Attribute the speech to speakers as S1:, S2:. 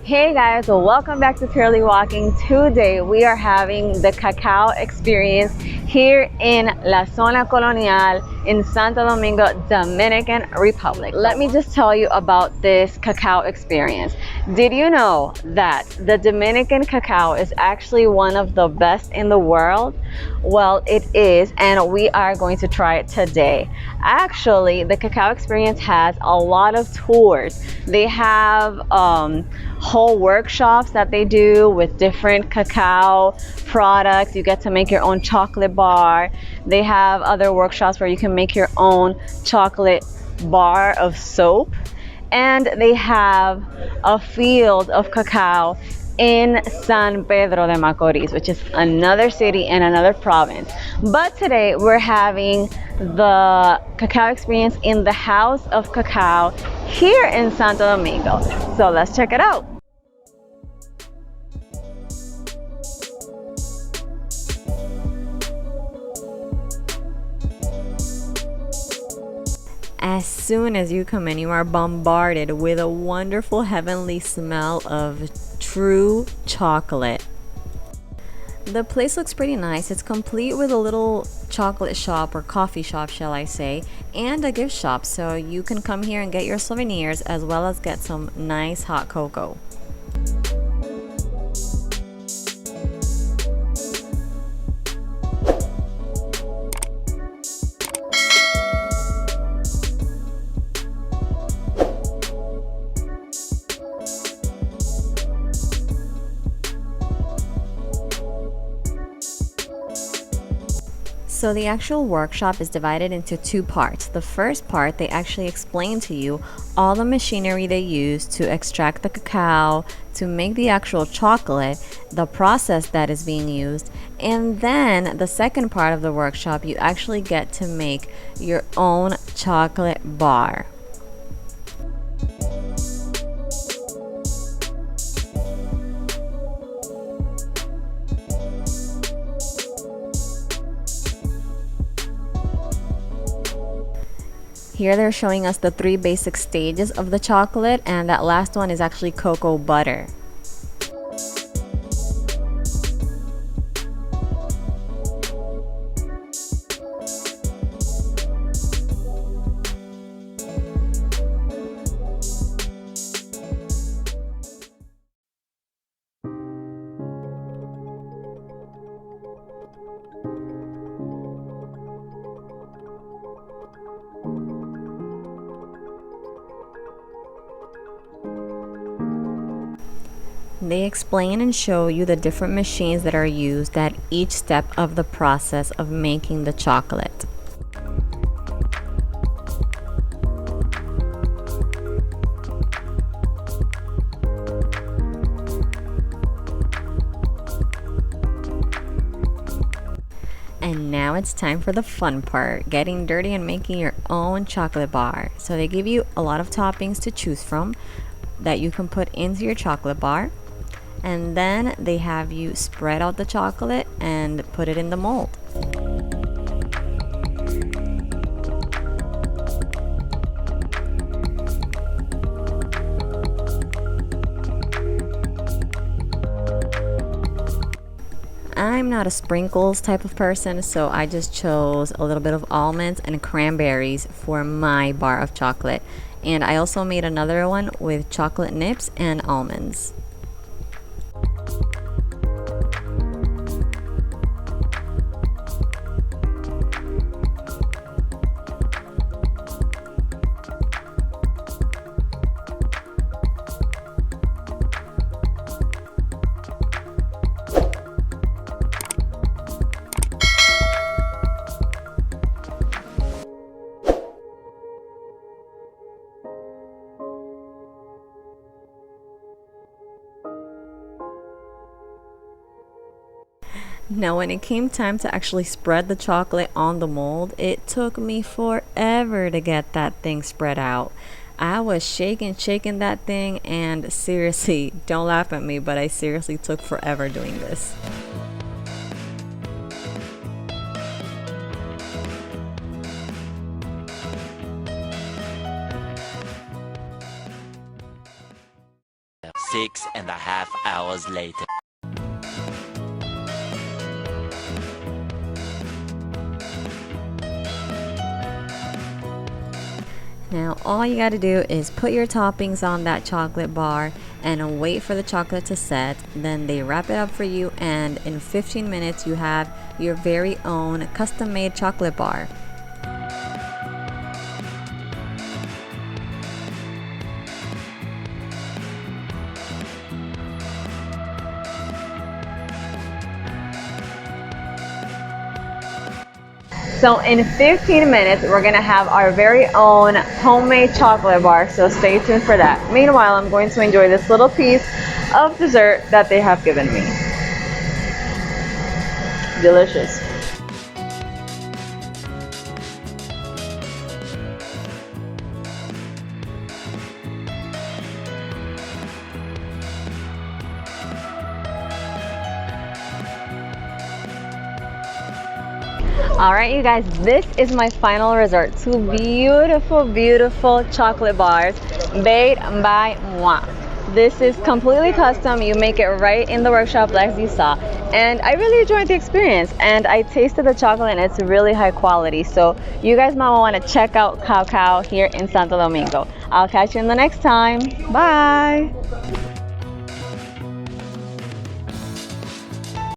S1: Hey guys, welcome back to Purely Walking. Today we are having the Kah Kow Experience here in La Zona Colonial in Santo Domingo, Dominican Republic. Let me just tell you about this Kah Kow Experience. Did you know that the Dominican cacao is actually one of the best in the world? Well, it is, and we are going to try it today. Actually, the Kah Kow Experience has a lot of tours. They have whole workshops that they do with different cacao products. You get to make your own chocolate bar. They have other workshops where you can make your own chocolate bar of soap. And they have a field of cacao in San Pedro de Macorís, which is another city and another province. But today we're having the Kah Kow Experience in the House of Cacao here in Santo Domingo. So let's check it out. As soon as you come in, you are bombarded with a wonderful heavenly smell of true chocolate. The place looks pretty nice. It's complete with a little chocolate shop or coffee shop, shall I say, and a gift shop. So you can come here and get your souvenirs as well as get some nice hot cocoa. So the actual workshop is divided into two parts. The first part, they actually explain to you all the machinery they use to extract the cacao, to make the actual chocolate, the process that is being used, and then the second part of the workshop, you actually get to make your own chocolate bar. Here they're showing us the three basic stages of the chocolate, and that last one is actually cocoa butter. They explain and show you the different machines that are used at each step of the process of making the chocolate. And now it's time for the fun part, getting dirty and making your own chocolate bar. So they give you a lot of toppings to choose from that you can put into your chocolate bar. And then they have you spread out the chocolate and put it in the mold. I'm not a sprinkles type of person, so I just chose a little bit of almonds and cranberries for my bar of chocolate. And I also made another one with chocolate nips and almonds. Now, when it came time to actually spread the chocolate on the mold, it took me forever to get that thing spread out. I was shaking that thing, and seriously, don't laugh at me, but I seriously took forever doing this.
S2: 6.5 hours later.
S1: Now all you gotta do is put your toppings on that chocolate bar and wait for the chocolate to set. Then they wrap it up for you, and in 15 minutes you have your very own custom-made chocolate bar. So in 15 minutes, we're gonna have our very own homemade chocolate bar, so stay tuned for that. Meanwhile, I'm going to enjoy this little piece of dessert that they have given me. Delicious. All right, you guys, this is my final result. Two beautiful, beautiful chocolate bars made by moi. This is completely custom. You make it right in the workshop like you saw. And I really enjoyed the experience, and I tasted the chocolate and it's really high quality. So you guys might want to check out Kahkow here in Santo Domingo. I'll catch you in the next time. Bye.